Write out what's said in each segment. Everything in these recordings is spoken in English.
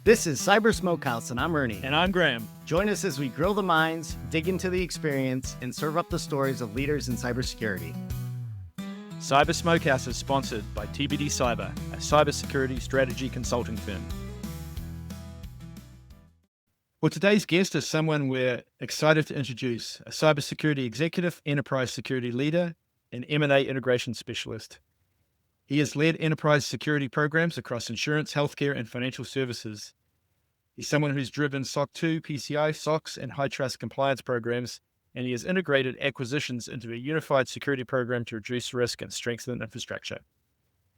This is Cyber Smokehouse, and I'm Ernie. And I'm Graeme. Join us as we grill the minds, dig into the experience, and serve up the stories of leaders in cybersecurity. Cyber Smokehouse is sponsored by TBD Cyber, a cybersecurity strategy consulting firm. Well, today's guest is someone we're excited to introduce, a cybersecurity executive, enterprise security leader, and M&A integration specialist. He has led enterprise security programs across insurance, healthcare, and financial services. He's someone who's driven SOC 2, PCI, SOX, and high-trust compliance programs, and he has integrated acquisitions into a unified security program to reduce risk and strengthen infrastructure.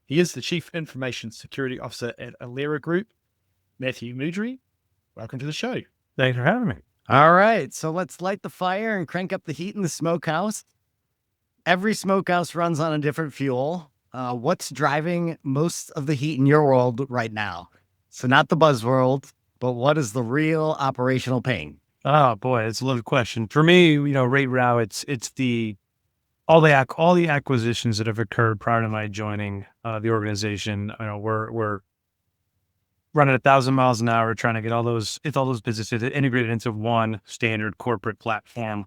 He is the Chief Information Security Officer at Alera Group. Matthew Mudry, welcome to the show. Thanks for having me. All right, so let's light the fire and crank up the heat in the smokehouse. Every smokehouse runs on a different fuel. What's driving most of the heat in your world right now? So not the buzzworld, but what is the real operational pain? Oh boy, it's a loaded question. For me, right now, it's all the acquisitions that have occurred prior to my joining the organization. We're running 1,000 miles an hour, trying to get all those businesses integrated into one standard corporate platform.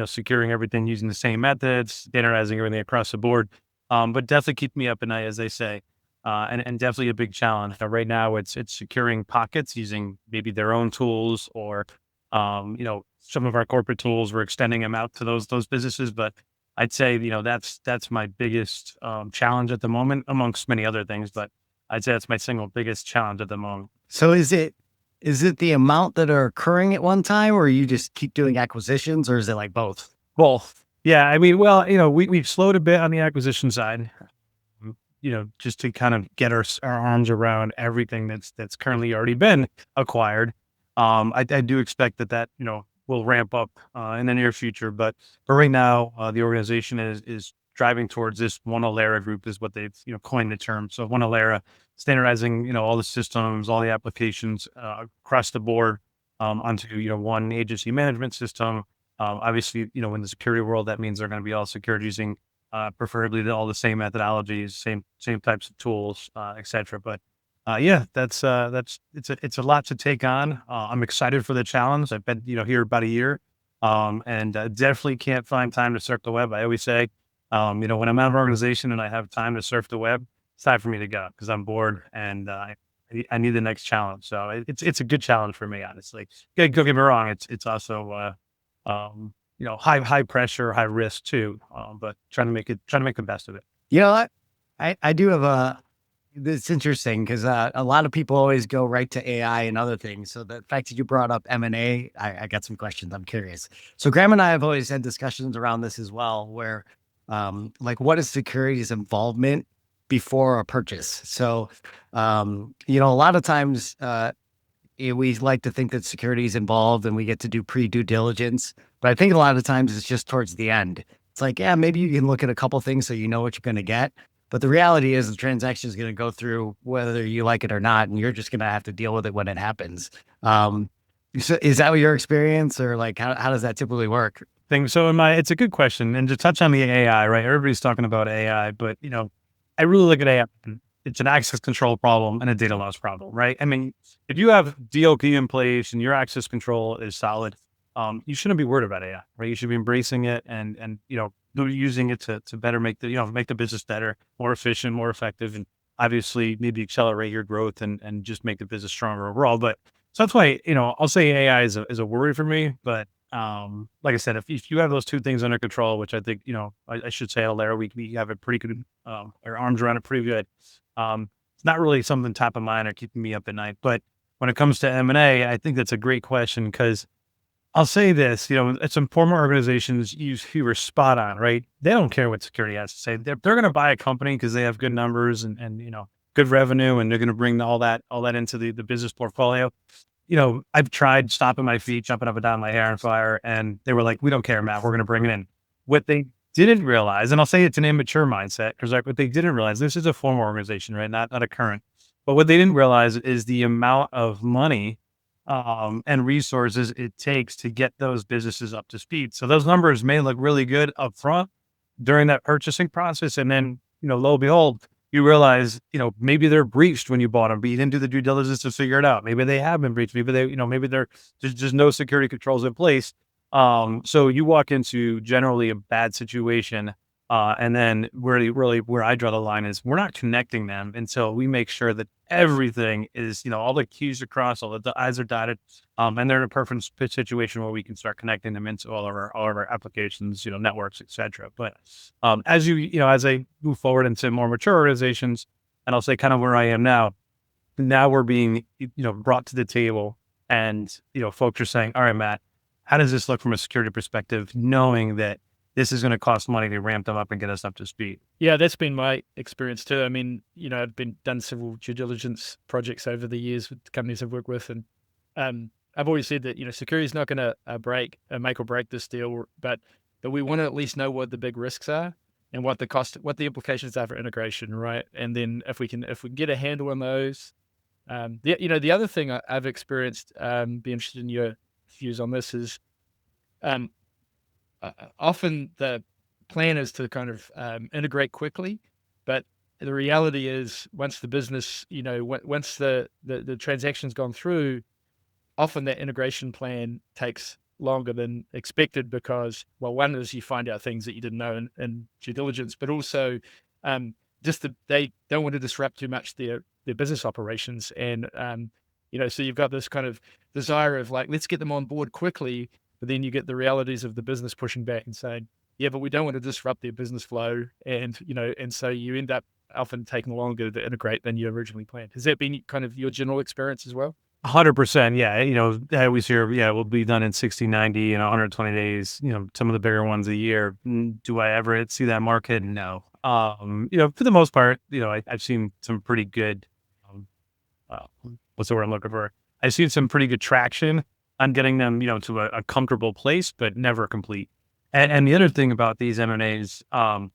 Securing everything using the same methods, standardizing everything across the board. But definitely keep me up at night, as they say, and definitely a big challenge. Right now, it's securing pockets using maybe their own tools or, some of our corporate tools. We're extending them out to those businesses. But I'd say, that's my biggest challenge at the moment, amongst many other things. But I'd say that's my single biggest challenge at the moment. So is it the amount that are occurring at one time, or you just keep doing acquisitions, or is it like both? Both. Yeah, we've slowed a bit on the acquisition side, just to kind of get our arms around everything that's currently already been acquired. I do expect that will ramp up in the near future, but for right now, the organization is driving towards this one Alera Group is what they've coined the term. So one Alera, standardizing all the systems, all the applications across the board onto one agency management system. Obviously, in the security world, that means they're going to be all secured using preferably all the same methodologies, same types of tools, et cetera. But it's a lot to take on. I'm excited for the challenge. I've been here about a year, and definitely can't find time to surf the web. I always say, when I'm out of organization and I have time to surf the web, it's time for me to go because I'm bored and I need the next challenge. So it's a good challenge for me, honestly. Don't get me wrong. It's also high pressure, high risk too. But trying to make the best of it. I do have it's interesting because a lot of people always go right to AI and other things. So the fact that you brought up M&A, I got some questions. I'm curious. So Graeme and I have always had discussions around this as well, where what is security's involvement before a purchase? So, a lot of times we like to think that security is involved and we get to do pre-due diligence. But I think a lot of times it's just towards the end. It's like, yeah, maybe you can look at a couple things so you know what you're going to get. But the reality is the transaction is going to go through whether you like it or not, and you're just going to have to deal with it when it happens. So is that your experience, or how does that typically work? It's a good question. And to touch on the AI, right? Everybody's talking about AI, but I really look at AI. It's an access control problem and a data loss problem, right? I mean, if you have DLP in place and your access control is solid, you shouldn't be worried about AI, right? You should be embracing it and using it to better make the business better, more efficient, more effective, and obviously maybe accelerate your growth and just make the business stronger overall. But so that's why, I'll say AI is a worry for me. But like I said, if you have those two things under control, which I think, I should say at Alera, we have a pretty good, our arms around it pretty good. It's not really something top of mind or keeping me up at night. But when it comes to M&A, I think that's a great question because I'll say this, some former organizations you were spot on, right? They don't care what security has to say. They're going to buy a company because they have good numbers and good revenue, and they're going to bring all that into the business portfolio. I've tried stomping my feet, jumping up and down, my hair on fire, and they were like, "We don't care, Matt. We're going to bring it in." What they didn't realize, and I'll say it's an immature mindset, because what they didn't realize, this is a former organization, right? Not a current. But what they didn't realize is the amount of money and resources it takes to get those businesses up to speed. So those numbers may look really good up front during that purchasing process. And then, lo and behold, you realize, maybe they're breached when you bought them, but you didn't do the due diligence to figure it out. Maybe they have been breached. Maybe maybe there's just no security controls in place. So you walk into generally a bad situation. And then where I draw the line is we're not connecting them until we make sure that everything is, all the T's are crossed, all the I's are dotted, and they're in a perfect situation where we can start connecting them into all of our applications, networks, etc. But as as I move forward into more mature organizations, and I'll say kind of where I am now we're being brought to the table, and folks are saying, all right, Matt, how does this look from a security perspective, knowing that this is going to cost money to ramp them up and get us up to speed? Yeah, that's been my experience too. I mean, I've done several due diligence projects over the years with companies I've worked with, and I've always said that security is not going to make or break this deal, but we want to at least know what the big risks are and what the implications are for integration, right? And then if we can get a handle on those, the other thing I've experienced, be interested in your views on this, is often the plan is to kind of integrate quickly, but the reality is once the business, once the transaction's gone through, often that integration plan takes longer than expected because, well, one is you find out things that you didn't know in due diligence, but also they don't want to disrupt too much their business operations. And, so you've got this kind of desire of like, let's get them on board quickly. But then you get the realities of the business pushing back and saying, yeah, but we don't want to disrupt their business flow. And, and so you end up often taking longer to integrate than you originally planned. Has that been kind of your general experience as well? 100%. Yeah. I always hear, we'll be done in 60, 90, 120 days, some of the bigger ones a year. Do I ever see that market? No. For the most part, I've seen some pretty good, what's the word I'm looking for? I've seen some pretty good traction on getting them, to a comfortable place, but never complete. And the other thing about these M&As, when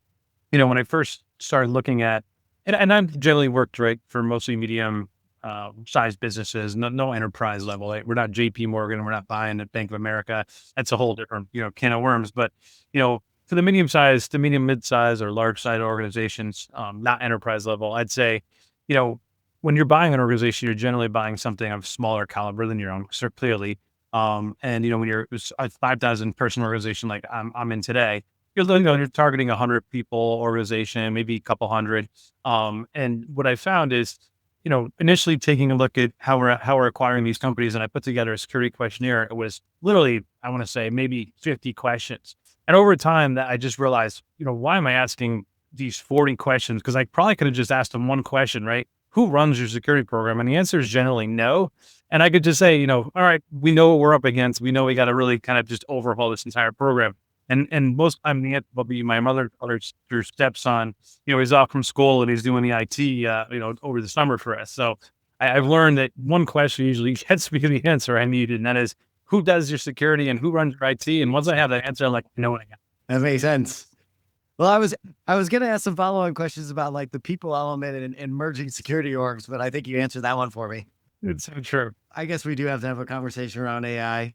I first started looking at, and I've generally worked for mostly medium sized businesses, no enterprise level. We're not JP Morgan, we're not buying at Bank of America. That's a whole different, can of worms. But, for the medium sized to medium mid-size or large sized organizations, not enterprise level, I'd say, when you're buying an organization, you're generally buying something of smaller caliber than your own, so clearly. And when you're a 5,000 person organization like I'm in today, you're targeting 100 people organization, maybe a couple hundred. And what I found is, initially taking a look at how we're acquiring these companies, and I put together a security questionnaire. It was literally, I want to say, maybe 50 questions. And over time, that I just realized, why am I asking these 40 questions? Because I probably could have just asked them one question, right? Who runs your security program? And the answer is generally no. And I could just say, all right, we know what we're up against. We know we got to really kind of just overhaul this entire program. And most time the answer will be my other stepson, he's off from school and he's doing the IT, over the summer for us. So I've learned that one question usually gets me the answer I needed, and that is, who does your security and who runs your IT? And once I have that answer, I'm like, what I got. That makes sense. Well, I was going to ask some follow-on questions about like the people element and merging security orgs, but I think you answered that one for me. It's so true. I guess we do have to have a conversation around AI.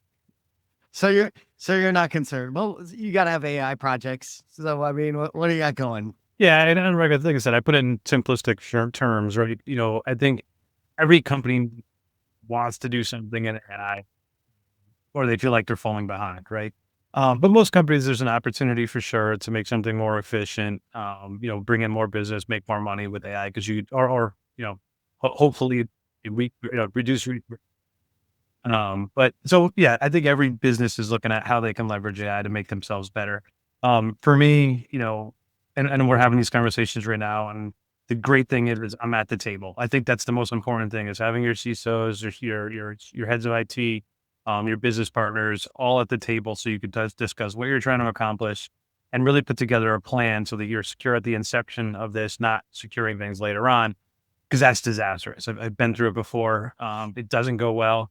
So you're not concerned. Well, you got to have AI projects. So, I mean, what do you got going? Yeah. And like I said, I put it in simplistic terms, right? I think every company wants to do something in AI, or they feel like they're falling behind, right? But most companies, there's an opportunity for sure to make something more efficient, bring in more business, make more money with AI, because hopefully reduce. But so, yeah, I think every business is looking at how they can leverage AI to make themselves better. For me, and we're having these conversations right now, and the great thing is I'm at the table. I think that's the most important thing, is having your CISOs, your heads of IT, your business partners all at the table, so you could discuss what you're trying to accomplish and really put together a plan so that you're secure at the inception of this, not securing things later on, because that's disastrous. I've been through it before. It doesn't go well.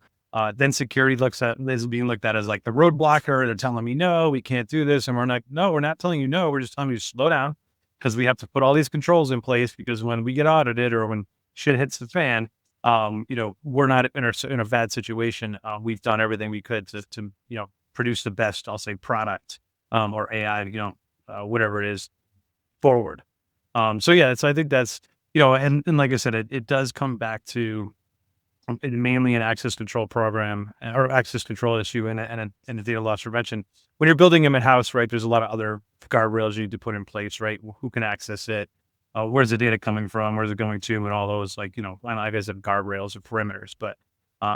Then security is being looked at as like the roadblocker. They're telling me, no, we can't do this. And we're like, no, we're not telling you no. We're just telling you to slow down, because we have to put all these controls in place, because when we get audited or when shit hits the fan, we're not in a bad situation. We've done everything we could to produce the best, I'll say, product, or AI, whatever it is, forward. So I think that's and like I said, it does come back to mainly an access control program or access control issue and a data loss prevention. When you're building them in-house, right, there's a lot of other guardrails you need to put in place, right? Who can access it? Where's the data coming from? Where's it going to? And all those, like, I guess guardrails or perimeters, but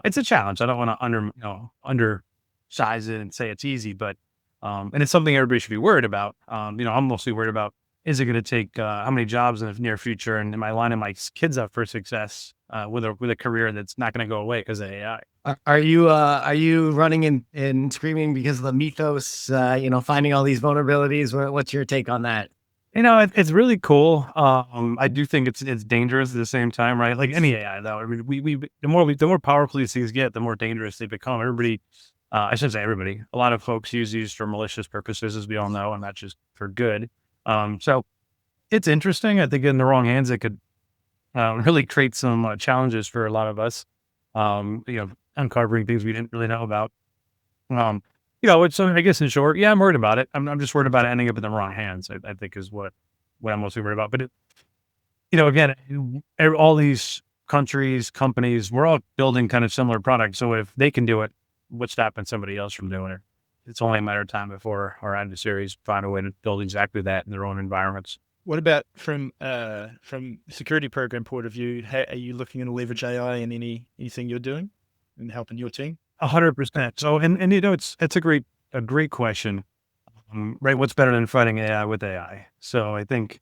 it's a challenge. I don't want to undersize it and say it's easy, but and it's something everybody should be worried about. I'm mostly worried about, is it going to take how many jobs in the near future? And am I lining my kids up for success with a career that's not going to go away because of AI? Are you running and screaming because of the mythos, finding all these vulnerabilities? What's your take on that? It's really cool. I do think it's dangerous at the same time, right? Like any AI, though. I mean, the more powerful these things get, the more dangerous they become. Everybody, I shouldn't say everybody. A lot of folks use these for malicious purposes, as we all know, and not just for good. So it's interesting. I think in the wrong hands, it could really create some challenges for a lot of us. Uncovering things we didn't really know about. So I guess in short, yeah, I'm worried about it. I'm just worried about it ending up in the wrong hands. I think is what I'm mostly worried about. But again, all these countries, companies, we're all building kind of similar products. So if they can do it, what's stopping somebody else from doing it? It's only a matter of time before our adversaries find a way to build exactly that in their own environments. What about from security program point of view? Are you looking to leverage AI in anything you're doing and helping your team? 100%. So, and it's a great question, right? What's better than fighting AI with AI? So I think,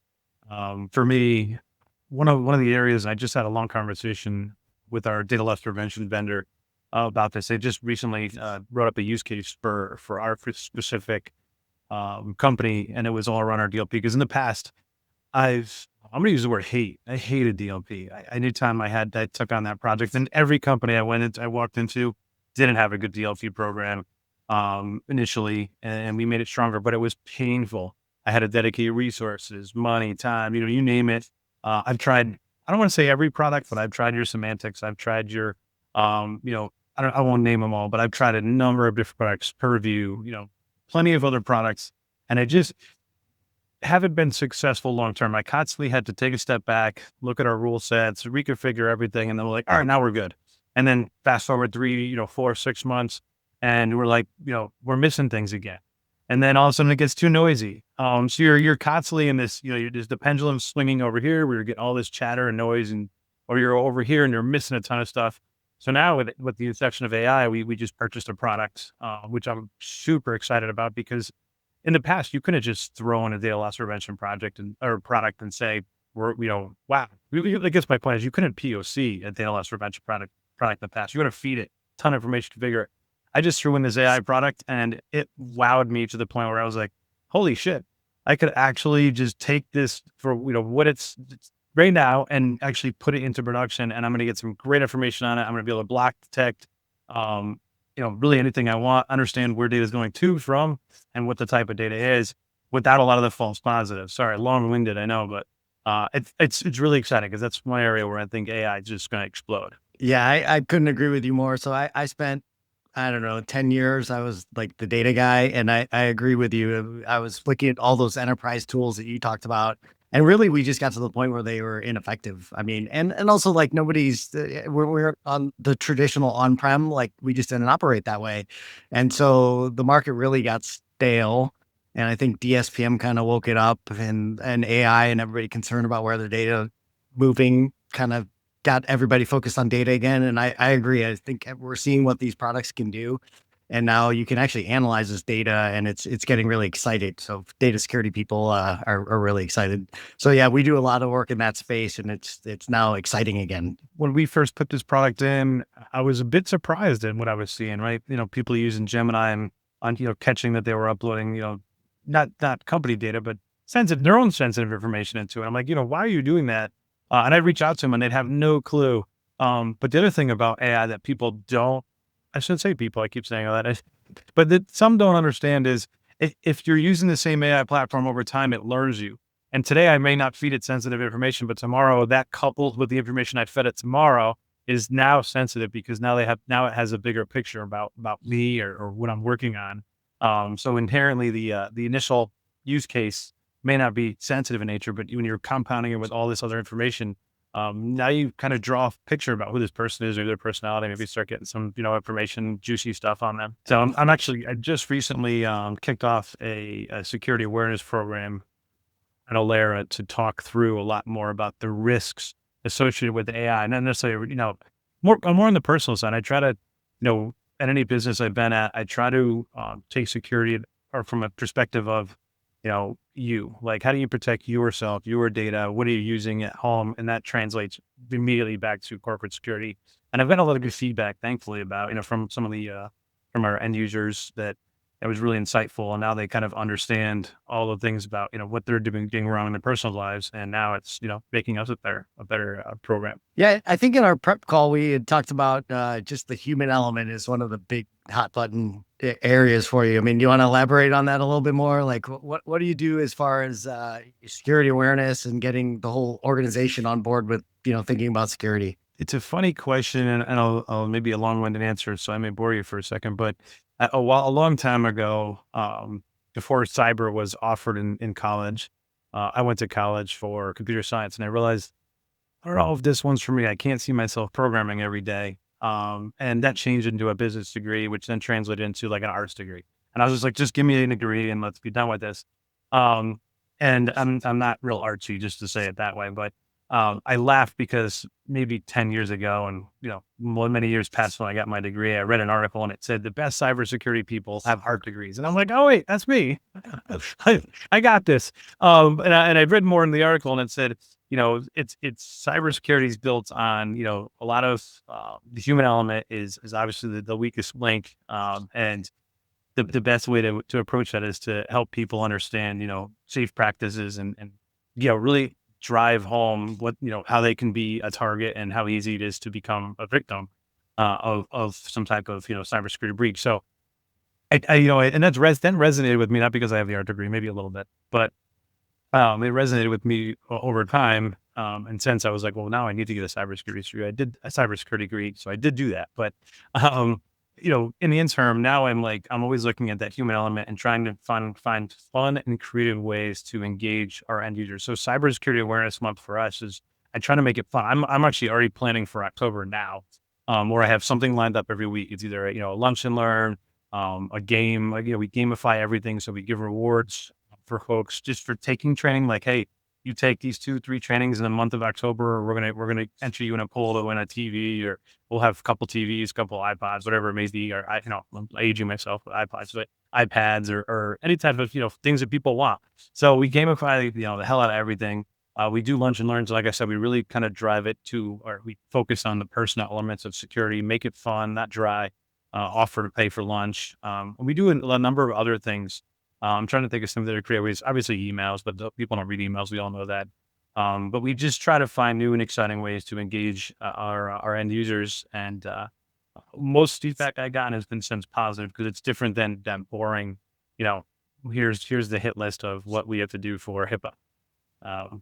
for me, one of the areas, I just had a long conversation with our data loss prevention vendor about this. They just recently brought up a use case for our specific company, and it was all around our DLP. Because in the past, I'm going to use the word hate. I hated DLP. Anytime I took on that project, and every company I walked into didn't have a good DLP program initially, and we made it stronger, but it was painful. I had to dedicate resources, money, time, you name it. I've tried, I don't want to say every product, but I've tried your semantics. I've tried your, I won't name them all, but I've tried a number of different products, Purview, plenty of other products, and I just haven't been successful long-term. I constantly had to take a step back, look at our rule sets, reconfigure everything, and then we're like, all right, now we're good. And then fast forward 3, 4, 6 months, and we're like, we're missing things again. And then all of a sudden it gets too noisy. So you're constantly in this, there's the pendulum swinging over here. We're getting all this chatter and noise, or you're over here and you're missing a ton of stuff. So now with the inception of AI, we just purchased a product, which I'm super excited about, because in the past you couldn't just throw in a data loss prevention product and say, wow. I guess my point is you couldn't POC a data loss prevention product in the past. You got to feed it a ton of information to configure it. I just threw in this AI product and it wowed me to the point where I was like, holy shit, I could actually just take this for, what it's right now and actually put it into production. And I'm going to get some great information on it. I'm going to be able to block, detect, really anything I want, understand where data is going to, from, and what the type of data is without a lot of the false positives. Sorry, long-winded, I know, but it's really exciting because that's one area where I think AI is just going to explode. Yeah, I couldn't agree with you more. So I spent, I don't know, 10 years. I was like the data guy, and I agree with you. I was looking at all those enterprise tools that you talked about, and really we just got to the point where they were ineffective. I mean, and also like we're on the traditional on-prem, like we just didn't operate that way. And so the market really got stale. And I think DSPM kind of woke it up, and AI and everybody concerned about where the data moving kind of got everybody focused on data again. And I agree. I think we're seeing what these products can do. And now you can actually analyze this data, and it's getting really excited. So data security people are really excited. So yeah, we do a lot of work in that space, and it's now exciting again. When we first put this product in, I was a bit surprised at what I was seeing, right? People using Gemini and on, catching that they were uploading, not company data, but their own sensitive information into it. I'm like, why are you doing that? And I'd reach out to them and they'd have no clue. But the other thing about AI that people don't, I shouldn't say people, I keep saying all that, but that some don't understand is if you're using the same AI platform over time, it learns you. And today I may not feed it sensitive information, but tomorrow that coupled with the information I fed it tomorrow is now sensitive, because now it has a bigger picture about me or what I'm working on. So inherently the initial use case may not be sensitive in nature, but when you're compounding it with all this other information, now you kind of draw a picture about who this person is or their personality. Maybe start getting some, information, juicy stuff on them. So I just recently kicked off a security awareness program at Alera to talk through a lot more about the risks associated with AI, not necessarily, more on the personal side. I try to, at any business I've been at, I try to take security or from a perspective of, like, how do you protect yourself, your data? What are you using at home? And that translates immediately back to corporate security. And I've got a lot of good feedback, thankfully, about, from some of the, from our end users that it was really insightful. And now they kind of understand all the things about, what they're doing wrong in their personal lives. And now it's, making us a better program. Yeah, I think in our prep call, we had talked about just the human element is one of the big hot button areas for you. I mean, do you want to elaborate on that a little bit more? Like, what do you do as far as security awareness and getting the whole organization on board with, thinking about security? It's a funny question, and I'll maybe a long-winded answer, so I may bore you for a second. But a long time ago, before cyber was offered in college, I went to college for computer science, and I realized, I don't know if this one's for me. I can't see myself programming every day. And that changed into a business degree, which then translated into like an arts degree. And I was just like, just give me a degree and let's be done with this. And I'm not real artsy, just to say it that way, but I laughed because maybe 10 years ago, and many years past when I got my degree, I read an article and it said the best cybersecurity people have art degrees, and I'm like, oh wait, that's me. I got this. And I read more in the article, and it said, it's cybersecurity is built on, a lot of the human element is obviously the weakest link, and the best way to approach that is to help people understand, safe practices and really drive home what, how they can be a target and how easy it is to become a victim of some type of, cybersecurity breach. So and that's then resonated with me, not because I have the art degree, maybe a little bit, but it resonated with me over time. And since I was like, well, now I need to get a cybersecurity degree. I did a cybersecurity degree, so I did do that. But in the interim, now I'm always looking at that human element and trying to find fun and creative ways to engage our end users. So Cybersecurity Awareness Month for us is, I try to make it fun. I'm actually already planning for October now, where I have something lined up every week. It's either a lunch and learn, a game. We gamify everything, so we give rewards for folks just for taking training. Like, hey, you take these 2-3 trainings in the month of October, we're gonna enter you in a poll to win a TV, or we'll have a couple TVs, a couple iPods, whatever it may be. Or I'm aging myself with iPods, but iPads or any type of things that people want. So we gamify the hell out of everything. We do lunch and learns. Like I said, we really kind of drive it or we focus on the personal elements of security, make it fun, not dry. Offer to pay for lunch. And we do a number of other things. I'm trying to think of some that are creative ways. Obviously emails, but people don't read emails. We all know that. But we just try to find new and exciting ways to engage our end users. And most feedback I got has been since positive, because it's different than boring. Here's the hit list of what we have to do for HIPAA.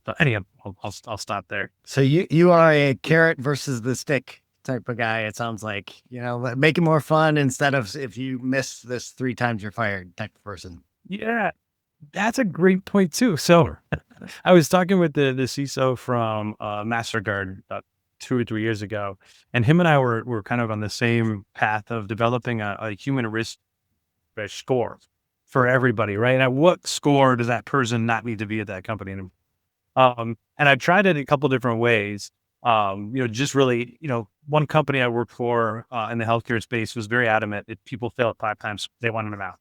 But anyhow, I'll stop there. So you are a carrot versus the stick type of guy. It sounds like, make it more fun instead of, if you miss this 3 times, you're fired type of person. Yeah, that's a great point too. So I was talking with the CISO from MasterCard about 2 or 3 years ago, and him and I were kind of on the same path of developing a human risk score for everybody, right? And at what score does that person not need to be at that company? And I've tried it a couple different ways. Just really, one company I worked for in the healthcare space was very adamant that people fail 5 times, they wanted them out.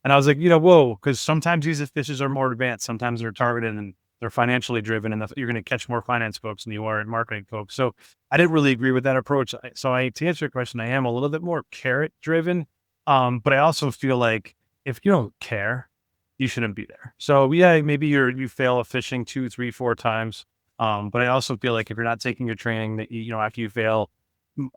And I was like, whoa, because sometimes these fishes are more advanced. Sometimes they're targeted and they're financially driven, and you're going to catch more finance folks than you are in marketing folks. So I didn't really agree with that approach. To answer your question, I am a little bit more carrot driven. But I also feel like if you don't care, you shouldn't be there. So yeah, maybe you fail at fishing 2, 3, 4 times. But I also feel like if you're not taking your training, that after you fail,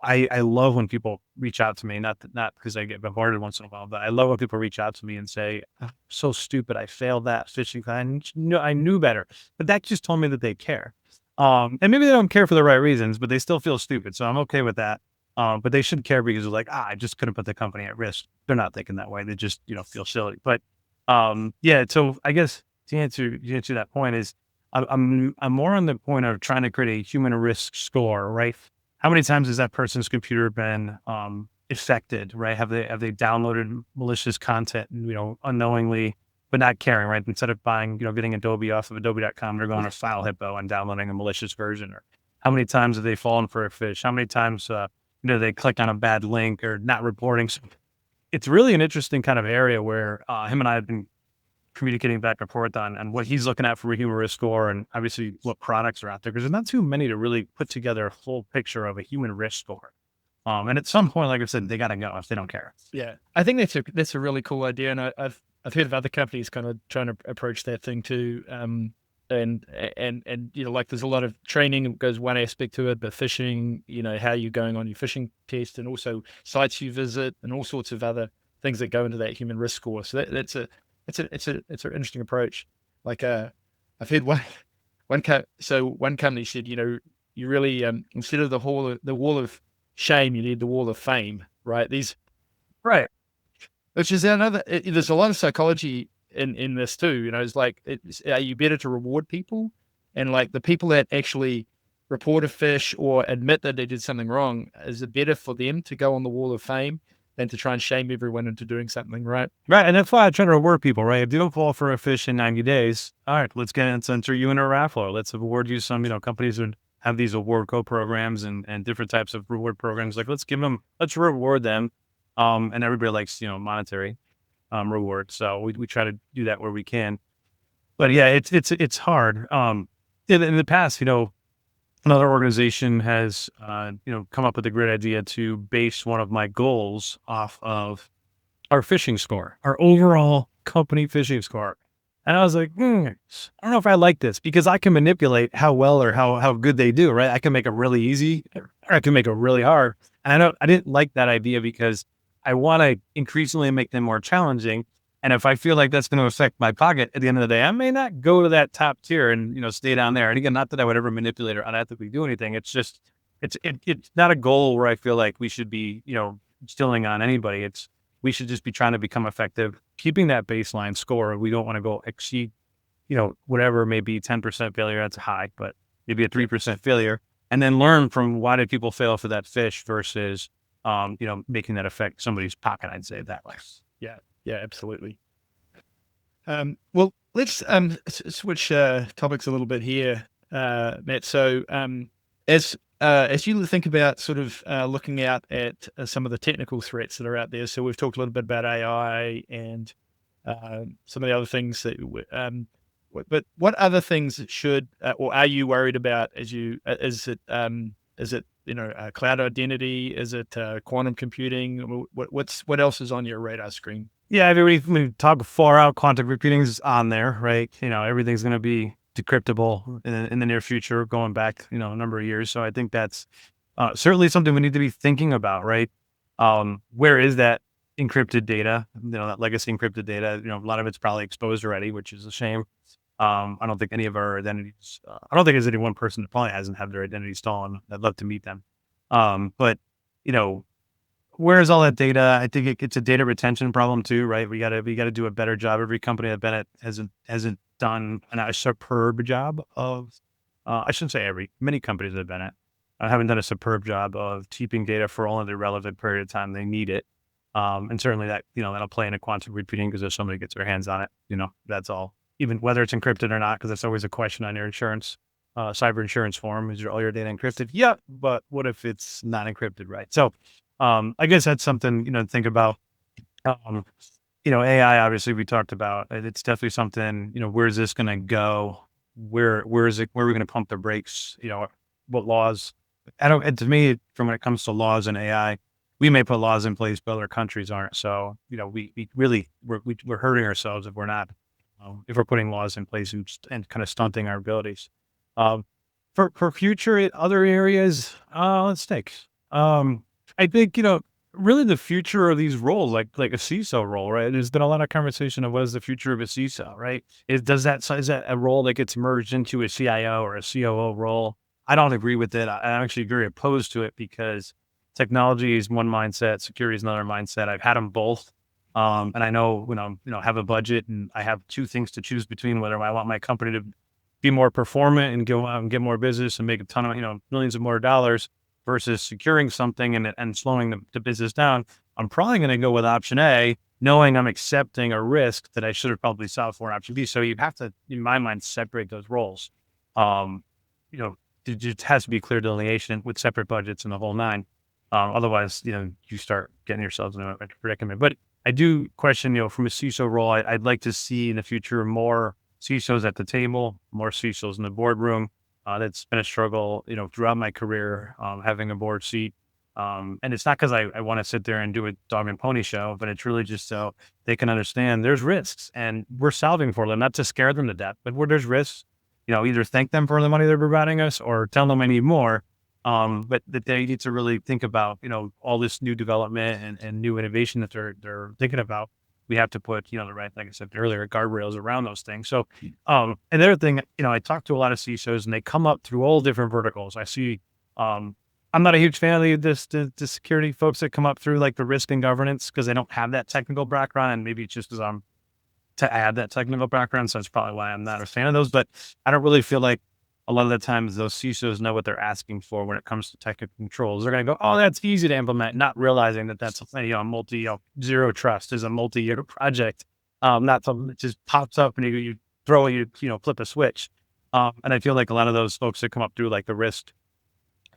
I love when people reach out to me, not because I get bombarded once in a while, but I love when people reach out to me and say, oh, so stupid, I failed that fishing class. I knew better, but that just told me that they care. And maybe they don't care for the right reasons, but they still feel stupid. So I'm okay with that. But they should care because they're like, I just couldn't put the company at risk. They're not thinking that way. They just, feel silly. But yeah, so I guess to answer that point is I'm more on the point of trying to create a human risk score, right? How many times has that person's computer been affected, right? Have they downloaded malicious content, unknowingly, but not caring, right? Instead of buying, getting Adobe off of Adobe.com, they're going to File Hippo and downloading a malicious version. Or how many times have they fallen for a fish? How many times, they click on a bad link or not reporting? So it's really an interesting kind of area where him and I have been communicating back and forth on what he's looking at for a human risk score, and obviously what products are out there, because there's not too many to really put together a full picture of a human risk score. And at some point, like I said, they got to go if they don't care. Yeah, I think that's a really cool idea, and I've heard of other companies kind of trying to approach that thing too. And like there's a lot of training that goes one aspect to it, but phishing, how you're going on your phishing test, and also sites you visit, and all sorts of other things that go into that human risk score. So it's an interesting approach. Like I've heard one company said, you really instead of the wall of shame, you need the wall of fame, right? Right. Which is another. There's a lot of psychology in this too. It's like, are you better to reward people, and like the people that actually report a phish or admit that they did something wrong, is it better for them to go on the wall of fame than to try and shame everyone into doing something, right? Right, and that's why I try to reward people, right? If you don't fall for a fish in 90 days, all right, let's enter you in a raffle, or let's award you some. Companies would have these award programs and different types of reward programs. Like let's reward them, and everybody likes monetary reward. So we try to do that where we can. But yeah, it's hard. In the past, another organization has come up with a great idea to base one of my goals off of our phishing score, our overall company phishing score. And I was like, I don't know if I like this, because I can manipulate how well or how good they do, right? I can make it really easy, or I can make it really hard. And I didn't like that idea, because I want to increasingly make them more challenging. And if I feel like that's going to affect my pocket at the end of the day, I may not go to that top tier and, stay down there. And again, not that I would ever manipulate or unethically do anything. It's just, it's not a goal where I feel like we should be, instilling on anybody. We should just be trying to become effective, keeping that baseline score. We don't want to go exceed, whatever may be 10% failure. That's high, but maybe a 3% failure. And then learn from why did people fail for that fish versus, making that affect somebody's pocket, I'd say that way. Yeah, absolutely. Well, let's switch topics a little bit here, Matt. So as you think about sort of looking out at some of the technical threats that are out there, so we've talked a little bit about AI and some of the other things but what other things should or are you worried about? Is it cloud identity? Is it quantum computing? What else is on your radar screen? Yeah, everybody, when we talk far out, quantum computing is on there, right? Everything's going to be decryptable in the near future, going back, a number of years. So I think that's certainly something we need to be thinking about, right? Where is that encrypted data? That legacy encrypted data. A lot of it's probably exposed already, which is a shame. I don't think any of our identities. I don't think there's any one person that probably hasn't had their identity stolen. I'd love to meet them. But where is all that data? I think it's a data retention problem too, right? We got to do a better job. Every company I've been at hasn't done a superb job of. I shouldn't say many companies I've been at haven't done a superb job of keeping data for only the relevant period of time they need it. And certainly that that'll play into quantum computing, because if somebody gets their hands on it, that's all. Even whether it's encrypted or not, because that's always a question on your insurance, cyber insurance form. Is all your data encrypted? Yeah, but what if it's not encrypted, right? So I guess that's something, to think about. AI, obviously we talked about, it's definitely something, where's this going to go? Where are we going to pump the brakes? What laws? To me, from when it comes to laws and AI, we may put laws in place, but other countries aren't. So, we're hurting ourselves if we're not, if we're putting laws in place and kind of stunting our abilities. For future other areas, let's think. I think, really the future of these roles, like a CISO role, right? There's been a lot of conversation of what is the future of a CISO, right? Is that a role that gets merged into a CIO or a COO role? I don't agree with it. I'm actually very opposed to it, because technology is one mindset, security is another mindset. I've had them both. And I know when I'm, have a budget and I have two things to choose between, whether I want my company to be more performant and go out and get more business and make a ton of, millions of more dollars versus securing something and slowing the business down. I'm probably going to go with option A, knowing I'm accepting a risk that I should have probably solved for option B. So you have to, in my mind, separate those roles. It just has to be clear delineation with separate budgets and the whole nine. Otherwise, you start getting yourselves in a predicament. But I do question, from a CISO role, I'd like to see in the future more CISOs at the table, more CISOs in the boardroom. That's been a struggle, throughout my career, having a board seat. And it's not because I want to sit there and do a dog and pony show, but it's really just so they can understand there's risks and we're solving for them, not to scare them to death, but where there's risks, either thank them for the money they're providing us or tell them I need more. But that they need to really think about, all this new development and new innovation that they're thinking about. We have to put, the right, like I said earlier, guardrails around those things. So, and the other thing, I talk to a lot of CISOs and they come up through all different verticals. I see, I'm not a huge fan of the security folks that come up through like the risk and governance because they don't have that technical background. And maybe it's just because I'm to add that technical background. So that's probably why I'm not a fan of those, but I don't really feel like a lot of the times those CISOs know what they're asking for when it comes to technical controls. They're going to go, oh, that's easy to implement, not realizing that that's zero trust is a multi-year project, not something that just pops up and you throw it, flip a switch. And I feel like a lot of those folks that come up through like the risk,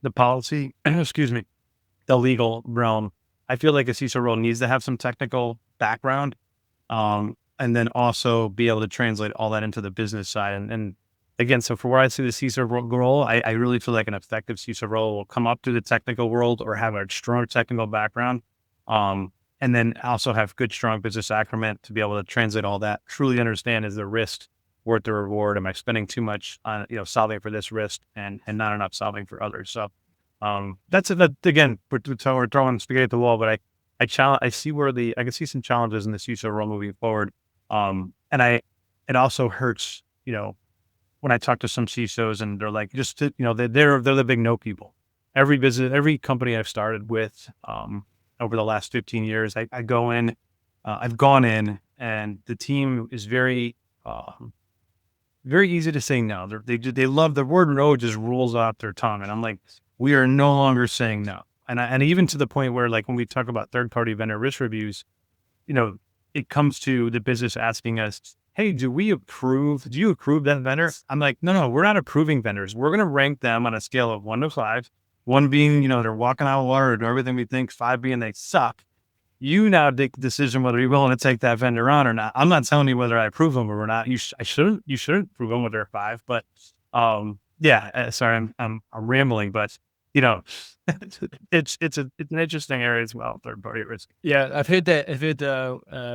the policy, excuse me, the legal realm, I feel like a CISO role needs to have some technical background, and then also be able to translate all that into the business side. And again, so for where I see the CISO role, I really feel like an effective CISO role will come up through the technical world or have a strong technical background, and then also have good, strong business acumen to be able to translate all that, truly understand, is the risk worth the reward? Am I spending too much on, solving for this risk and not enough solving for others? So that's it. Again, we're throwing spaghetti at the wall, but I see I can see some challenges in the CISO role moving forward. It also hurts, when I talk to some CISOs and they're like, they're the big no people. Every company I've started with, over the last 15 years, I go in, I've gone in and the team is very easy to say no. They love the word no, just rolls off their tongue. And I'm like, we are no longer saying no. And even to the point where like when we talk about third-party vendor risk reviews, it comes to the business asking us, hey, do you approve that vendor? I'm like, no, we're not approving vendors. We're going to rank them on a scale of 1 to 5. 1 being, they're walking out of water and everything we think, 5 being they suck. You now take the decision whether you're willing to take that vendor on or not. I'm not telling you whether I approve them or not. You shouldn't approve them whether they're 5, but, sorry, I'm rambling, but it's an interesting area as well, third party risk. Yeah, I've heard that.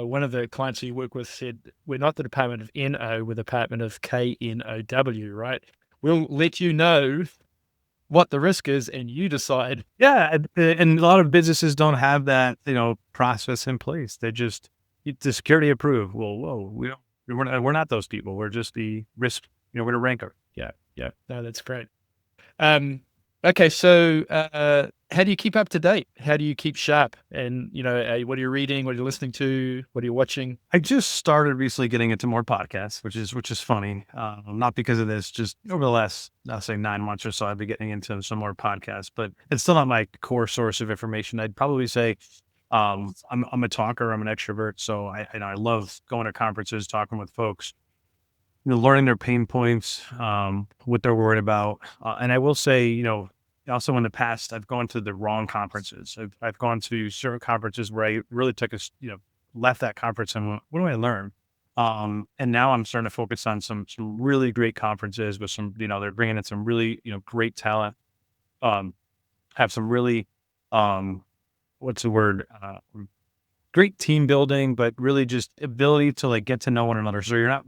One of the clients you work with said, we're not the Department of NO, we're the Department of KNOW, right? We'll let you know what the risk is and you decide. Yeah. And a lot of businesses don't have that, process in place. They just, the security approved. Well, whoa, we're not those people. We're just the risk, we're the ranker. Yeah. No, that's great. Okay, so how do you keep up to date? How do you keep sharp? And, what are you reading? What are you listening to? What are you watching? I just started recently getting into more podcasts, which is funny. Not because of this, just over the last, I'll say 9 months or so, I've been getting into some more podcasts, but it's still not my core source of information. I'd probably say I'm a talker, I'm an extrovert. So I love going to conferences, talking with folks, learning their pain points, what they're worried about. And I will say, also in the past, I've gone to the wrong conferences. I've gone to certain conferences where I really left that conference and went, what do I learn? And now I'm starting to focus on some really great conferences with some, they're bringing in some really, great talent, have some really, great team building, but really just ability to like get to know one another. So you're not,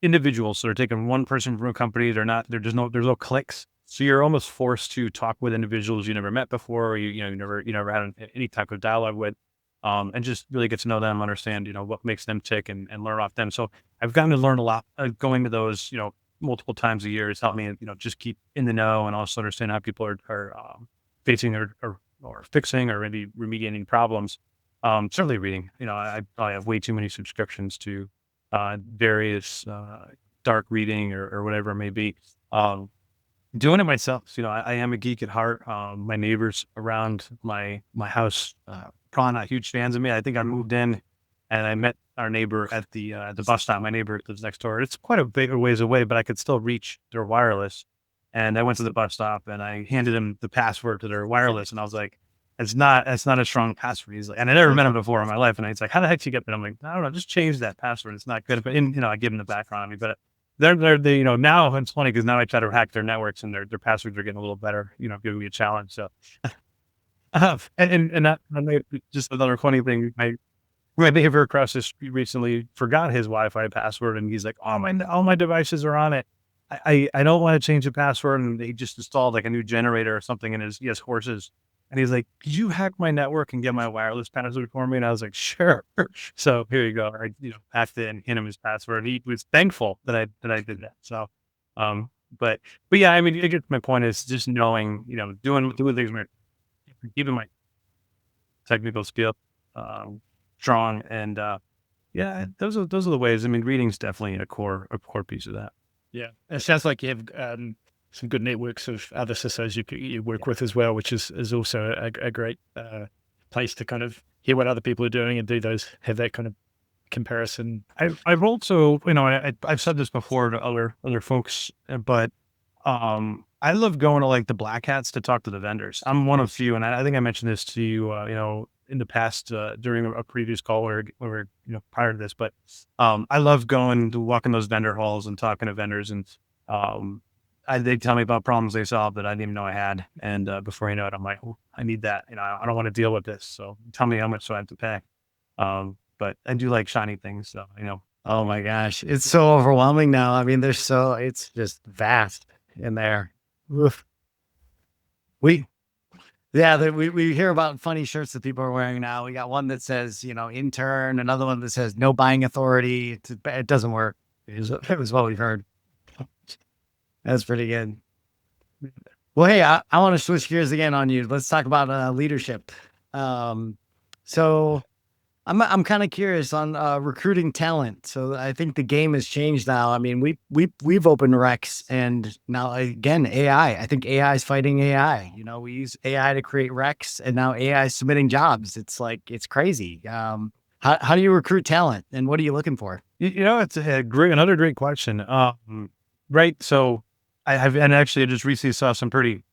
individuals. So they're taking one person from a company. There's no cliques. So you're almost forced to talk with individuals you never met before, or you never had any type of dialogue with, and just really get to know them, understand, what makes them tick and learn off them. So I've gotten to learn a lot, going to those, multiple times a year has helped me, just keep in the know and also understand how people are facing or fixing or maybe remediating problems. Certainly reading. I probably have way too many subscriptions to various dark reading or whatever it may be. Doing it myself. I am a geek at heart. My neighbors around my house probably not huge fans of me. I think I moved in and I met our neighbor at the bus stop. My neighbor lives next door. It's quite a big ways away, but I could still reach their wireless. And I went to the bus stop and I handed him the password to their wireless, and I was like, "It's not a strong password." He's like, and I never met him before in my life, and he's like, "How the heck did you get that?" I'm like, "I don't know, just change that password. It's not good." But I give him the background on me, but they now it's funny because now I try to hack their networks and their passwords are getting a little better, giving me a challenge. So, just another funny thing. My neighbor across the street recently forgot his Wi-Fi password, and he's like, all my devices are on it. I don't want to change the password, and he just installed like a new generator or something in he has horses. And he's like, "Could you hack my network and get my wireless password for me?" And I was like, "Sure." So here you go. I, hacked it and handed him his password. And he was thankful that I did that. So, but yeah, I mean, I guess my point is just knowing, doing things, keeping my technical skill, strong. And, yeah, those are the ways. I mean, reading's definitely a core piece of that. Yeah. It sounds like you have some good networks of other CISOs you work with as well, which is also a great place to kind of hear what other people are doing and have that kind of comparison. I've also, I've said this before to other folks, but I love going to like the black hats to talk to the vendors. I'm one of few, and I think I mentioned this to you, in the past during a previous call where prior to this, but I love going to walk in those vendor halls and talking to vendors, and they tell me about problems they solved that I didn't even know I had. And before you know it, I'm like, "Oh, I need that. I don't want to deal with this. So tell me how much do I have to pay?" But I do like shiny things. So, Oh my gosh, it's so overwhelming now. I mean, it's just vast in there. Oof. We hear about funny shirts that people are wearing now. We got one that says, intern, another one that says no buying authority. It doesn't work. It was what we've heard. That's pretty good. Well, hey, I want to switch gears again on you. Let's talk about leadership. So I'm kind of curious on recruiting talent. So I think the game has changed now. I mean, we've opened recs, and now again AI. I think AI is fighting AI. We use AI to create recs, and now AI is submitting jobs. It's crazy. How do you recruit talent, and what are you looking for? It's another great question. Right. So and actually I just recently saw some pretty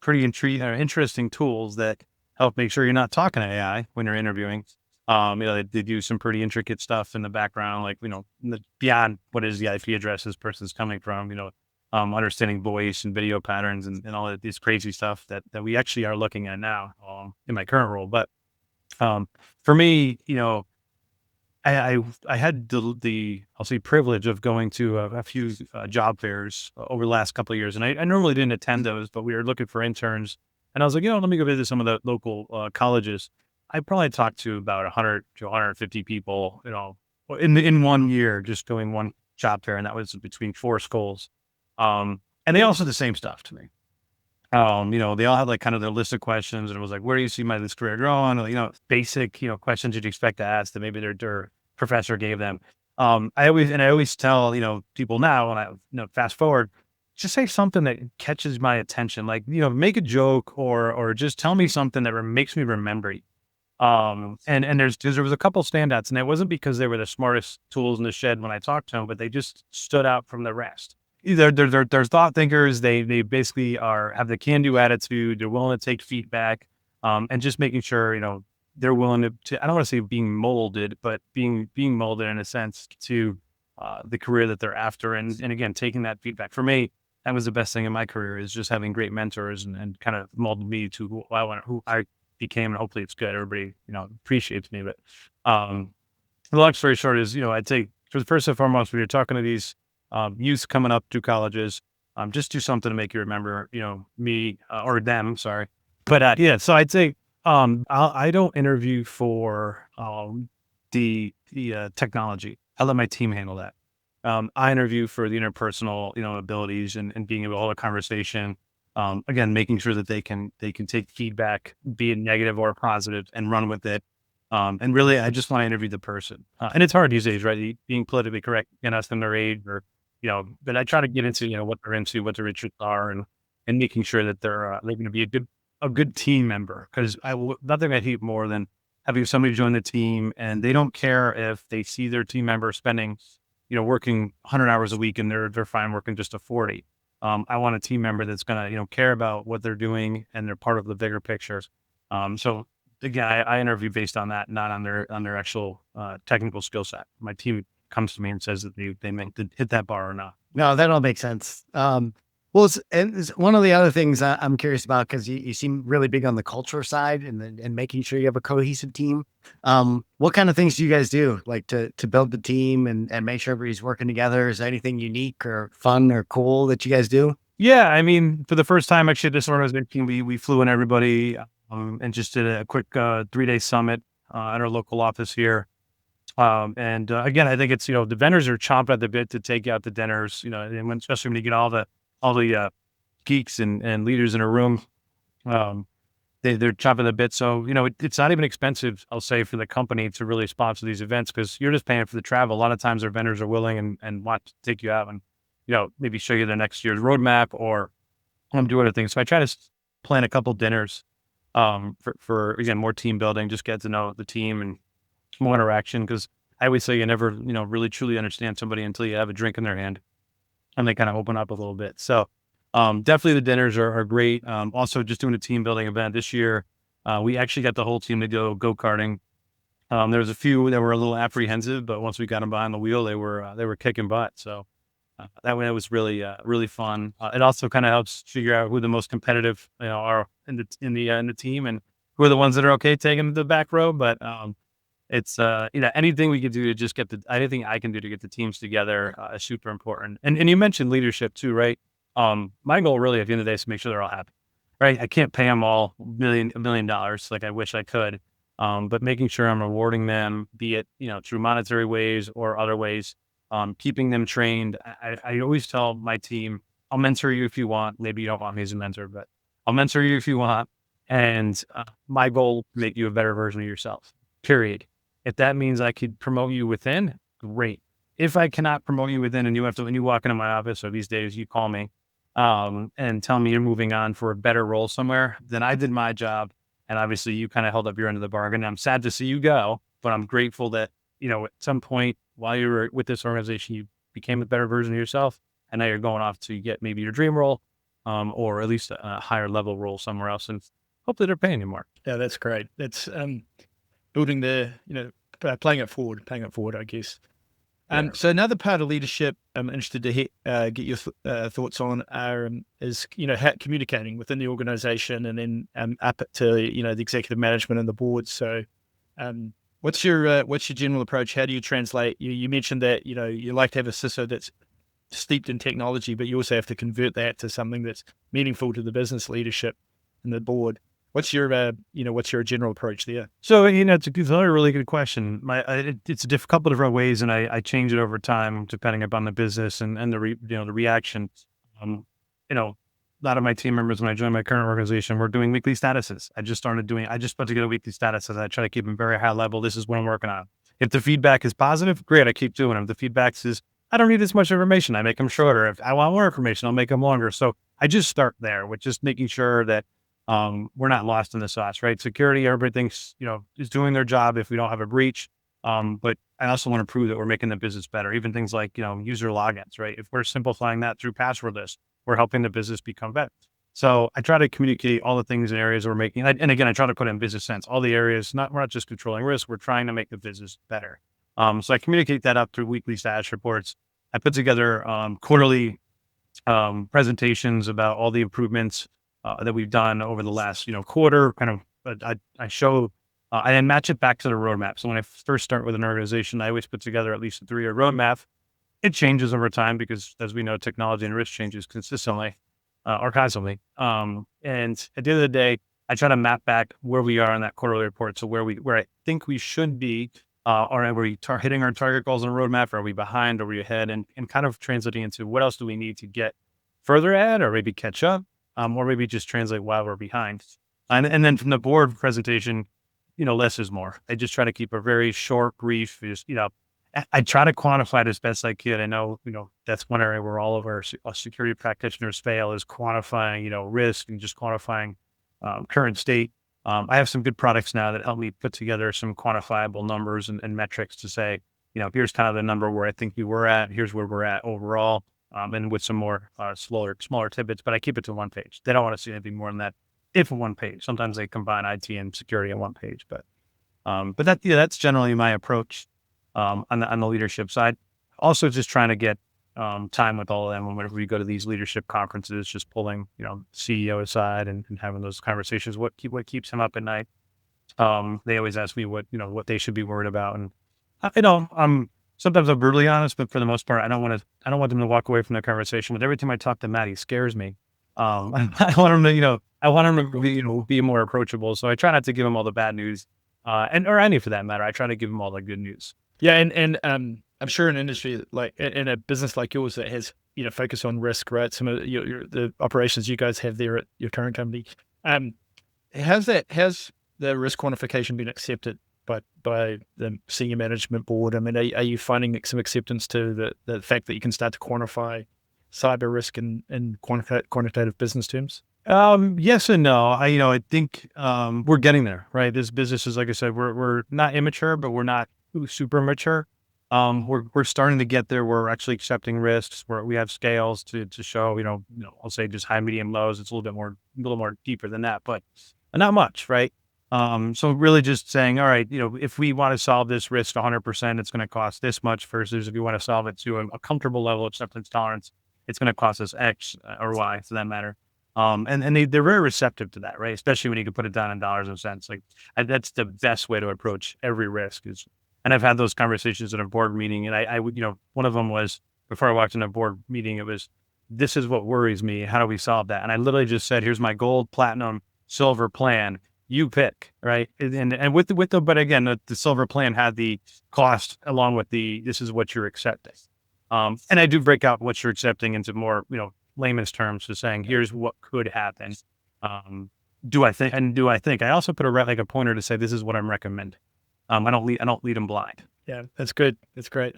interesting tools that help make sure you're not talking to AI when you're interviewing. They do some pretty intricate stuff in the background, like, beyond what is the IP address this person's coming from, understanding voice and video patterns and all of this crazy stuff that we actually are looking at now, in my current role. But, for me, I had the I'll say privilege of going to a few job fairs over the last couple of years, and I normally didn't attend those, but we were looking for interns, and I was like, let me go visit some of the local colleges. I probably talked to about 100 to 150 people, in 1 year, just going one job fair, and that was between 4 schools. And they all said the same stuff to me. They all had like kind of their list of questions, and it was like, where do you see this career growing? Basic, questions you'd expect to ask that maybe their professor gave them. I always tell, people now, and I fast forward, just say something that catches my attention. Like, make a joke or just tell me something that makes me remember you. And there was a couple standouts, and it wasn't because they were the smartest tools in the shed when I talked to them, but they just stood out from the rest. They're thought thinkers. They basically have the can-do attitude. They're willing to take feedback, and just making sure, they're willing to I don't want to say being molded, but being molded in a sense to the career that they're after. And again, taking that feedback. For me, that was the best thing in my career, is just having great mentors and kind of molded me to who I became, and hopefully it's good. Everybody, appreciates me. But the long story short is, I'd say for the first and foremost, when you're talking to these youth coming up to colleges, just do something to make you remember, me or them. Sorry, but yeah. So I'd say I don't interview for the technology. I let my team handle that. I interview for the interpersonal, abilities and being able to hold a conversation. Again, making sure that they can take feedback, be it negative or positive, and run with it. And really, I just want to interview the person. And it's hard these days, right? Being politically correct, and ask them their age or, but I try to get into, what they're into, what their interests are, and making sure that they're going to be a good team member. Because nothing I hate more than having somebody join the team and they don't care if they see their team member spending, working 100 hours a week and they're fine working just a 40. I want a team member that's going to, care about what they're doing and they're part of the bigger picture. So again, I interview based on that, not on their actual technical skill set. My team comes to me and says that they meant to hit that bar or not. No, that all makes sense. Well, it's one of the other things I'm curious about, because you seem really big on the culture side and making sure you have a cohesive team. What kind of things do you guys do, like to build the team and make sure everybody's working together? Is there anything unique or fun or cool that you guys do? Yeah, I mean, for the first time, actually, this organization, we flew in everybody and just did a quick 3-day summit at our local office here. And again, I think it's, the vendors are chomping at the bit to take out the dinners, and especially when you get all the geeks and leaders in a room, they're chomping at the bit. So, it's not even expensive, I'll say, for the company to really sponsor these events, because you're just paying for the travel. A lot of times our vendors are willing and want to take you out and, maybe show you the next year's roadmap or do other things. So I try to plan a couple dinners for again, more team building, just get to know the team and more interaction, because I always say you never, really truly understand somebody until you have a drink in their hand and they kind of open up a little bit. So definitely the dinners are great. Also just doing a team building event this year. We actually got the whole team to go-karting. There was a few that were a little apprehensive, but once we got them behind the wheel, they were kicking butt. So that was really fun. It also kind of helps figure out who the most competitive, are in the team, and who are the ones that are okay taking the back row. But it's anything we could do to just anything I can do to get the teams together is super important. And you mentioned leadership too, right? My goal really at the end of the day is to make sure they're all happy, right? I can't pay them all $1 million like I wish I could, but making sure I'm rewarding them, be it through monetary ways or other ways. Keeping them trained. I always tell my team, I'll mentor you if you want. Maybe you don't want me as a mentor, but I'll mentor you if you want. And my goal is to make you a better version of yourself, period. If that means I could promote you within, great. If I cannot promote you within and when you walk into my office or these days, you call me and tell me you're moving on for a better role somewhere, then I did my job. And obviously you kind of held up your end of the bargain. I'm sad to see you go, but I'm grateful that, at some point while you were with this organization, you became a better version of yourself. And now you're going off to get maybe your dream role, or at least a higher level role somewhere else. And hopefully they're paying you more. Yeah, that's great. That's building playing it forward, I guess. So another part of leadership I'm interested to get your thoughts on is communicating within the organization and then up to the executive management and the board. So what's your general approach? How do you translate? You mentioned that you like to have a CISO that's steeped in technology, but you also have to convert that to something that's meaningful to the business leadership and the board. What's your general approach there? So, it's another really good question. It's a couple of different ways, and I change it over time depending upon the business and the reaction. A lot of my team members, when I joined my current organization, we're doing weekly statuses. I just put together weekly statuses. I try to keep them very high level. This is what I'm working on. If the feedback is positive, great, I keep doing them. If the feedback says, I don't need this much information, I make them shorter. If I want more information, I'll make them longer. So I just start there with just making sure that we're not lost in the sauce, right? Security, everybody thinks, is doing their job if we don't have a breach. But I also want to prove that we're making the business better. Even things like, user logins, right? If we're simplifying that through passwordless, we're helping the business become better. So I try to communicate all the things and areas we're making. And again, I try to put in business sense, all the areas, we're not just controlling risk, we're trying to make the business better. So I communicate that up through weekly status reports. I put together quarterly presentations about all the improvements that we've done over the last, quarter. I show, I then match it back to the roadmap. So when I first start with an organization, I always put together at least a 3-year roadmap. It changes over time because, as we know, technology and risk changes consistently or constantly. And at the end of the day, I try to map back where we are in that quarterly report. So where I think we should be, or are we hitting our target goals on the roadmap? Are we behind? Are we ahead? And kind of translating into what else do we need to get further ahead, or maybe catch up, or maybe just translate while we're behind. And then from the board presentation, less is more. I just try to keep a very short, brief, just, I try to quantify it as best I can. I know, that's one area where all of our security practitioners fail is quantifying, risk and just quantifying current state. I have some good products now that help me put together some quantifiable numbers and metrics to say, here's kind of the number where I think we were at. Here's where we're at overall. And with some more smaller tidbits, but I keep it to one page. They don't want to see anything more than that. If one page, sometimes they combine IT and security on one page, but that's generally my approach on the leadership side. Also, just trying to get time with all of them whenever we go to these leadership conferences, just pulling CEO aside and having those conversations. What keeps him up at night? They always ask me what they should be worried about, and sometimes I'm brutally honest, but for the most part, I don't want them to walk away from the conversation. But every time I talk to Matt, he scares me. I want him to, be more approachable. So I try not to give him all the bad news, or any for that matter. I try to give him all the good news. Yeah, and I'm sure in an industry like in a business like yours that has focus on risk, right? Some of the operations you guys have there at your current company, has the risk quantification been accepted by the senior management board? I mean, are you finding some acceptance to the fact that you can start to quantify cyber risk in quantitative business terms? Yes and no. I think we're getting there, right? This business is, like I said, we're not immature, but we're not super mature. We're starting to get there. We're actually accepting risks. We have scales to show, I'll say just high, medium, lows. It's a little more deeper than that, but not much, right? So really just saying, all right, if we want to solve this risk 100%, it's going to cost this much versus if you want to solve it to a comfortable level of acceptance tolerance, it's going to cost us X or Y for that matter. And they're very receptive to that, right? Especially when you can put it down in dollars and cents. That's the best way to approach every risk and I've had those conversations at a board meeting, and I would, one of them was before I walked in a board meeting, it was, this is what worries me. How do we solve that? And I literally just said, here's my gold, platinum, silver plan. You pick, right? And with but again, the silver plan had the cost along with this is what you're accepting. And I do break out what you're accepting into more, layman's terms, to saying, here's what could happen. Do I think? I also put a pointer to say, this is what I'm recommending. I don't lead them blind. Yeah, that's good. That's great.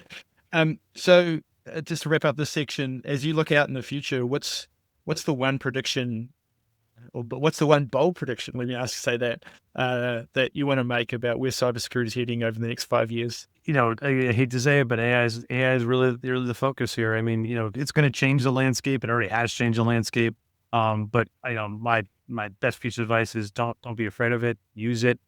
So just to wrap up this section, as you look out in the future, what's the one prediction, but what's the one bold prediction, let me say that, that you want to make about where cybersecurity is heading over the next 5 years? I hate to say it, but AI is really the focus here. I mean, it's going to change the landscape. It already has changed the landscape. But my best piece of advice is don't be afraid of it. Use it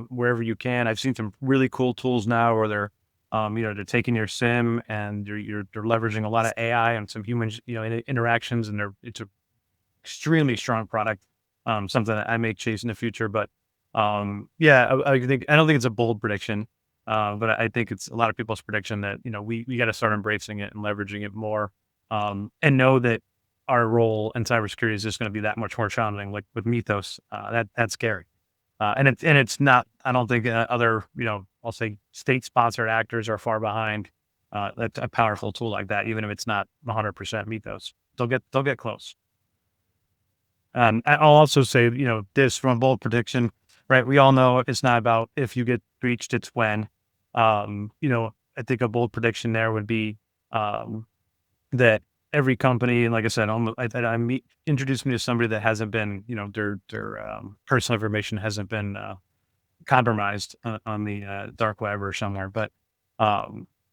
wherever you can. I've seen some really cool tools now where they're they're taking your SIM and they're leveraging a lot of AI and some human interactions, and it's a extremely strong product. Something that I may chase in the future, but I don't think it's a bold prediction, but I think it's a lot of people's prediction that we got to start embracing it and leveraging it more, and know that our role in cybersecurity is just going to be that much more challenging. Like with Mythos, that's scary, and it's not. I don't think other I'll say state-sponsored actors are far behind a powerful tool like that, even if it's not 100% Mythos. They'll get close. I'll also say, this from a bold prediction, right? We all know it's not about if you get breached, it's when. I think a bold prediction there would be that every company, and like I said, introduced me to somebody that hasn't been, their personal information hasn't been compromised on the dark web or somewhere. But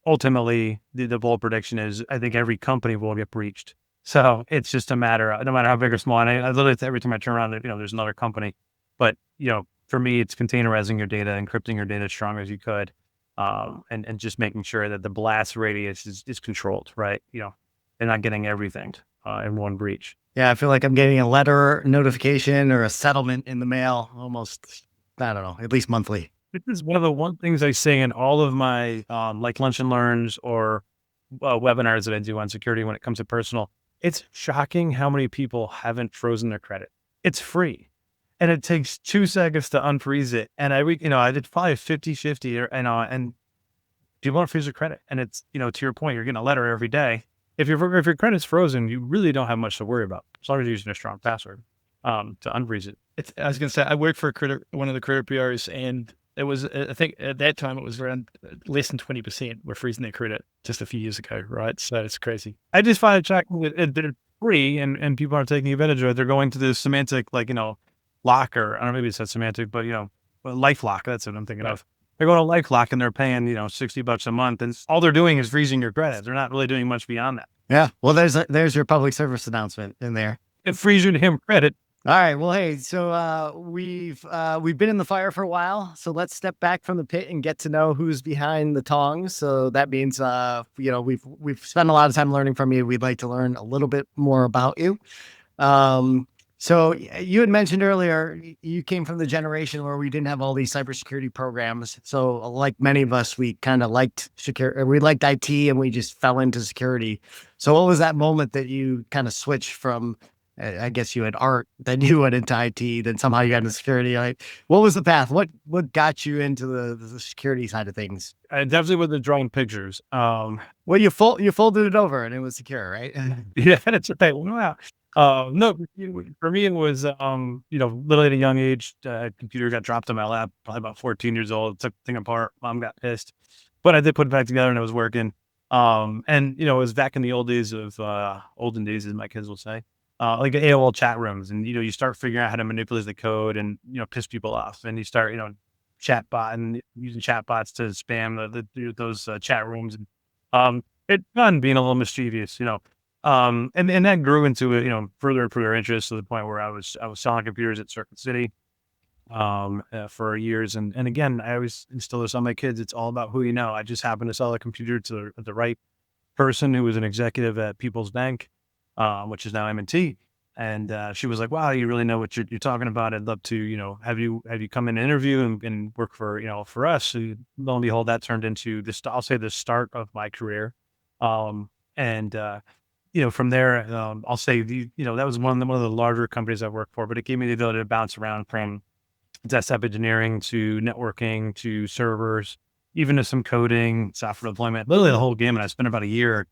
ultimately, the bold prediction is I think every company will get breached. So it's just a matter, no matter how big or small. And I literally, every time I turn around, there's another company. But, for me, it's containerizing your data, encrypting your data as strong as you could, and just making sure that the blast radius is controlled, right? They're not getting everything in one breach. Yeah, I feel like I'm getting a letter notification or a settlement in the mail almost, I don't know, at least monthly. This is one of the things I say in all of my like lunch and learns or webinars that I do on security when it comes to personal. It's shocking how many people haven't frozen their credit. It's free. And it takes 2 seconds to unfreeze it. And I did probably 50-50 and people don't freeze their credit. And it's, to your point, you're getting a letter every day. If your credit's frozen, you really don't have much to worry about as long as you're using a strong password to unfreeze it. I was going to say, I worked for one of the credit bureaus, and it was, I think at that time it was around less than 20% were freezing their credit just a few years ago, right? So it's crazy. I just find it shocking that they're free and people are taking advantage of it. They're going to the semantic, like, locker. I don't know, maybe it said semantic, but, life lock. That's what I'm thinking Right. of. They're going to life lock and they're paying, $60 a month. And all they're doing is freezing your credit. They're not really doing much beyond that. Yeah. Well, there's your public service announcement in there. It frees you to him credit. All right. Well, hey, so we've been in the fire for a while, so let's step back from the pit and get to know who's behind the tongs. So that means we've spent a lot of time learning from you. We'd like to learn a little bit more about you. So you had mentioned earlier you came from the generation where we didn't have all these cybersecurity programs. So like many of us, we kind of liked security, we liked IT, and we just fell into security. So what was that moment that you kind of switched from? I guess you had art, then you went into IT, then somehow you got into security. Like, what was the path? What got you into the security side of things? I definitely with the drawing pictures. Well, you folded it over and it was secure, right? Yeah, it's okay. Wow. No, for me, it was, literally at a young age, computer got dropped in my lap, probably about 14 years old, took the thing apart. Mom got pissed, but I did put it back together and it was working. And it was back in the olden days, as my kids will say. Like AOL chat rooms, and you start figuring out how to manipulate the code and piss people off, and you start chatbot and using chatbots to spam those chat rooms, and it's fun being a little mischievous, and that grew into further and further interest to the point where I was selling computers at Circuit City for years, and again I always instill this on my kids. It's all about who you know. I just happened to sell a computer to the right person who was an executive at People's Bank, which is now M&T. And she was like, wow, you really know what you're talking about. I'd love to, have you come in and interview and work for us. So lo and behold, that turned into this, I'll say the start of my career. From there, I'll say that was one of the larger companies I've worked for, but it gave me the ability to bounce around from desktop engineering to networking to servers, even to some coding, software deployment, literally the whole gamut. I spent about a year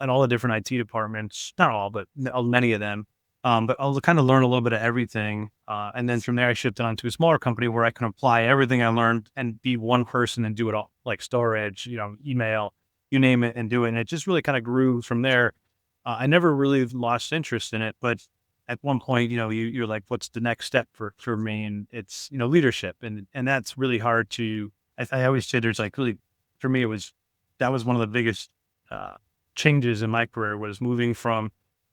in all the different IT departments, not all, but many of them. But I'll kind of learn a little bit of everything. And then from there, I shifted on to a smaller company where I can apply everything I learned and be one person and do it all, like storage, email, you name it, and do it. And it just really kind of grew from there. I never really lost interest in it, but at one point, you're like, what's the next step for me? And it's, leadership. And that's really hard to, I always say there's like really, for me, that was one of the biggest changes in my career, was moving from,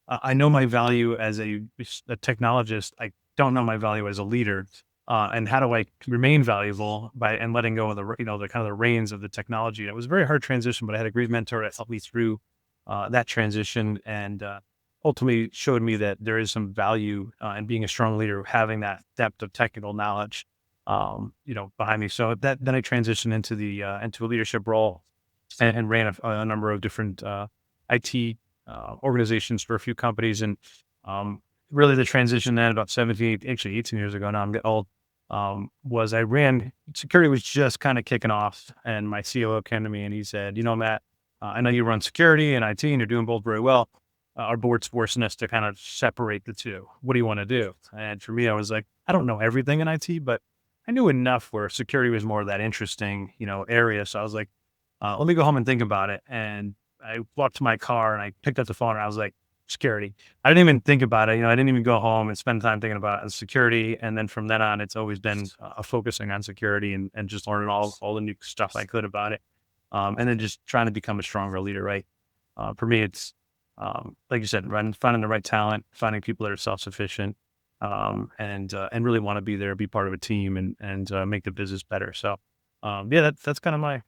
I know my value as a technologist. I don't know my value as a leader. And how do I remain valuable and letting go of the kind of the reins of the technology? It was a very hard transition, but I had a great mentor that helped me through that transition, and ultimately showed me that there is some value in being a strong leader, having that depth of technical knowledge, behind me. So then I transitioned into a leadership role and ran a number of different IT organizations for a few companies. And really the transition then about 18 years ago, now I'm getting old, was I ran, security was just kind of kicking off, and my COO came to me and he said, Matt, I know you run security and IT and you're doing both very well. Our board's forcing us to kind of separate the two. What do you want to do? And for me, I was like, I don't know everything in IT, but I knew enough where security was more of that interesting, area. So I was like, let me go home and think about it. And I walked to my car and I picked up the phone and I was like, security. I didn't even think about it. I didn't even go home and spend time thinking about it, security. And then from then on, it's always been focusing on security and just learning all the new stuff I could about it. And then just trying to become a stronger leader, right? For me, it's like you said, finding the right talent, finding people that are self-sufficient, and really want to be there, be part of a team, and make the business better. So, that's kind of my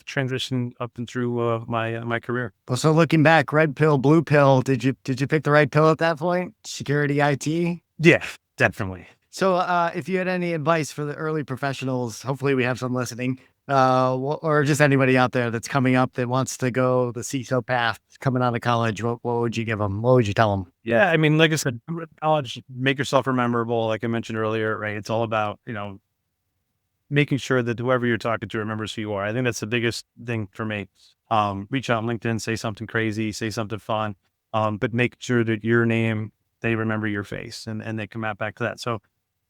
transition up and through my career. Well, so looking back, red pill, blue pill, did you pick the right pill at that point? Security, IT? Yeah, definitely. So if you had any advice for the early professionals, hopefully we have some listening, or just anybody out there that's coming up that wants to go the CISO path, coming out of college, what would you give them? What would you tell them? Yeah, I mean, like I said, college, make yourself memorable. Like I mentioned earlier, right? It's all about, making sure that whoever you're talking to remembers who you are. I think that's the biggest thing for me. Reach out on LinkedIn, say something crazy, say something fun, but make sure that your name, they remember your face and they come out back to that. So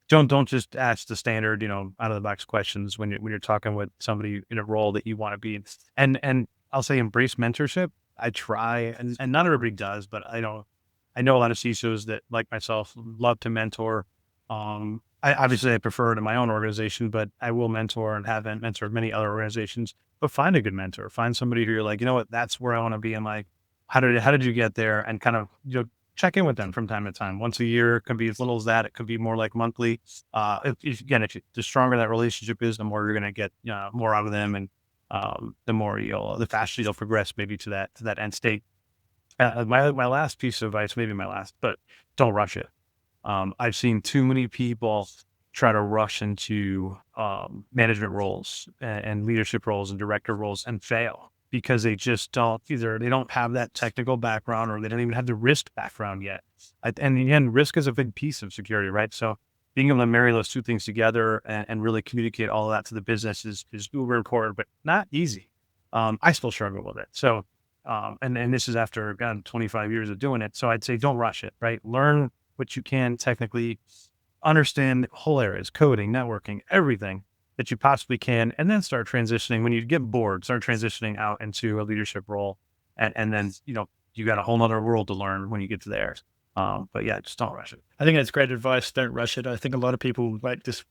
don't just ask the standard, out of the box questions when you're talking with somebody in a role that you want to be in. And I'll say embrace mentorship. I try, and not everybody does, but I know a lot of CISOs that, like myself, love to mentor. I prefer it in my own organization, but I will mentor and have mentored many other organizations. But find a good mentor. Find somebody who you're like, you know what, that's where I want to be. And like, how did you get there? And kind of, check in with them from time to time. Once a year, it can be as little as that. It could be more like monthly. The stronger that relationship is, the more you're going to get more out of them, and the faster you'll progress maybe to that end state. My last piece of advice, maybe my last, but don't rush it. I've seen too many people try to rush into management roles and leadership roles and director roles and fail because they just they don't have that technical background, or they don't even have the risk background yet. And again, risk is a big piece of security, right? So being able to marry those two things together and really communicate all of that to the business is uber important, but not easy. I still struggle with it. So, and this is after 25 years of doing it. So I'd say don't rush it, right? Learn what you can technically, understand whole areas, coding, networking, everything that you possibly can, and then start transitioning. When you get bored, start transitioning out into a leadership role. And then, you got a whole nother world to learn when you get to there. But yeah, just don't rush it. I think that's great advice. Don't rush it. I think a lot of people just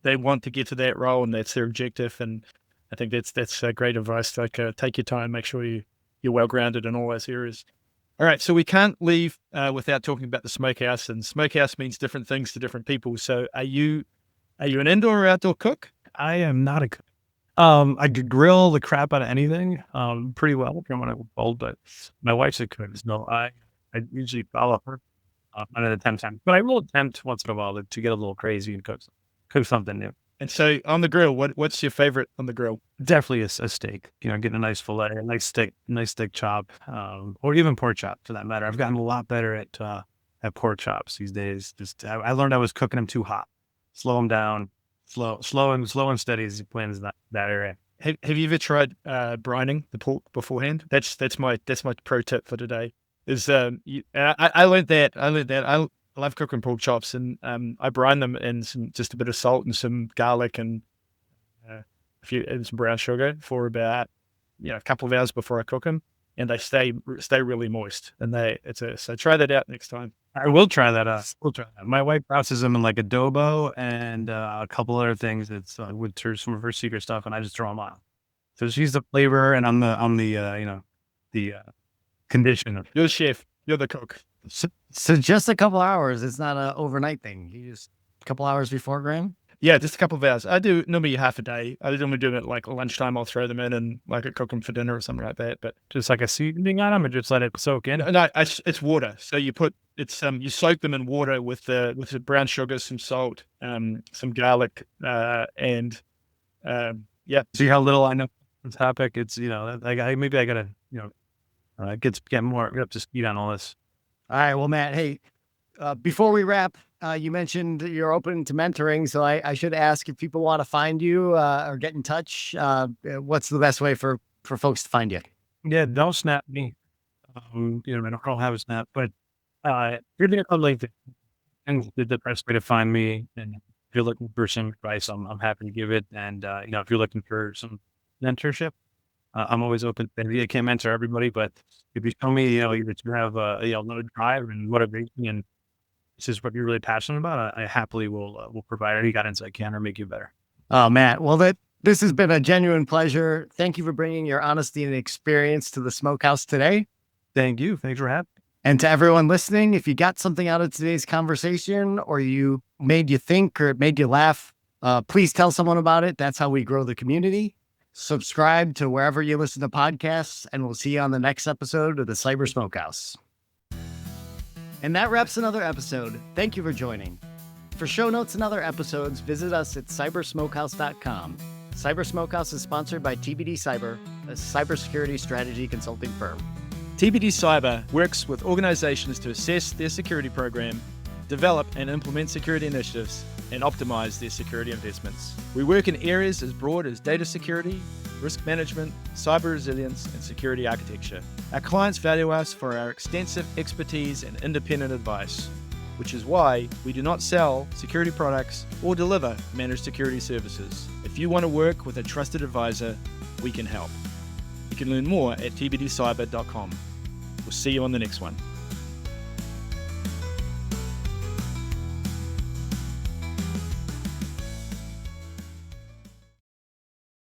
they want to get to that role, and that's their objective. And I think that's great advice. Like, take your time, make sure you're well-grounded in all those areas. All right, so we can't leave without talking about the smokehouse, and smokehouse means different things to different people. So are you an indoor or outdoor cook? I am not a cook. I could grill the crap out of anything pretty well when I'm old, but my wife's a cook. So I usually follow her on an attempt, but I will attempt once in a while to get a little crazy and cook something new. And so on the grill, what's your favorite on the grill? Definitely a steak, getting a nice fillet, a nice steak chop, or even pork chop for that matter. I've gotten a lot better at pork chops these days. I learned I was cooking them too hot. Slow them down, slow and steady as you plan in that area. Have you ever tried brining the pork beforehand? That's my pro tip for today. Is I learned that. I love cooking pork chops, and I brine them in just a bit of salt and some garlic and some brown sugar for about a couple of hours before I cook them, and they stay really moist. And so try that out next time. I will try that out. My wife processes them in like adobo and a couple other things. It's with some of her secret stuff, and I just throw them on. So she's the flavor, and I'm the conditioner. You're the chef. You're the cook. So just a couple hours. It's not an overnight thing. You just a couple hours before, Graeme? Yeah, just a couple of hours. I do normally half a day. I normally do it like lunchtime. I'll throw them in and I cook them for dinner or something like that. But just like a seasoning on them, and just let it soak in. No, it's water. So you you soak them in water with the brown sugar, some salt, some garlic, and yeah. See how little I know on the topic? It's maybe I gotta get more up to speed on all this. All right. Well, Matt, hey, before we wrap, you mentioned you're open to mentoring. So I should ask, if people want to find you or get in touch, what's the best way for folks to find you? Yeah, don't snap me. I don't have a snap, but you're going to come LinkedIn, and the best way to find me. And if you're looking for some advice, I'm happy to give it. And if you're looking for some mentorship, I'm always open. Maybe I can't mentor everybody, but if you show me, that you have no drive and motivation, and this is what you're really passionate about, I happily will provide any guidance I can or make you better. Oh, Matt. Well, this has been a genuine pleasure. Thank you for bringing your honesty and experience to the Smokehouse today. Thank you. Thanks for having me. And to everyone listening, if you got something out of today's conversation, or made you think, or it made you laugh, please tell someone about it. That's how we grow the community. Subscribe to wherever you listen to podcasts, and we'll see you on the next episode of the Cyber Smokehouse. And that wraps another episode. Thank you for joining. For show notes and other episodes, visit us at cybersmokehouse.com. Cyber Smokehouse is sponsored by TBD Cyber, a cybersecurity strategy consulting firm. TBD Cyber works with organizations to assess their security program, develop and implement security initiatives, and optimize their security investments. We work in areas as broad as data security, risk management, cyber resilience, and security architecture. Our clients value us for our extensive expertise and independent advice. which is why we do not sell security products or deliver managed security services. If you want to work with a trusted advisor, we can help. You can learn more at tbdcyber.com. We'll see you on the next one.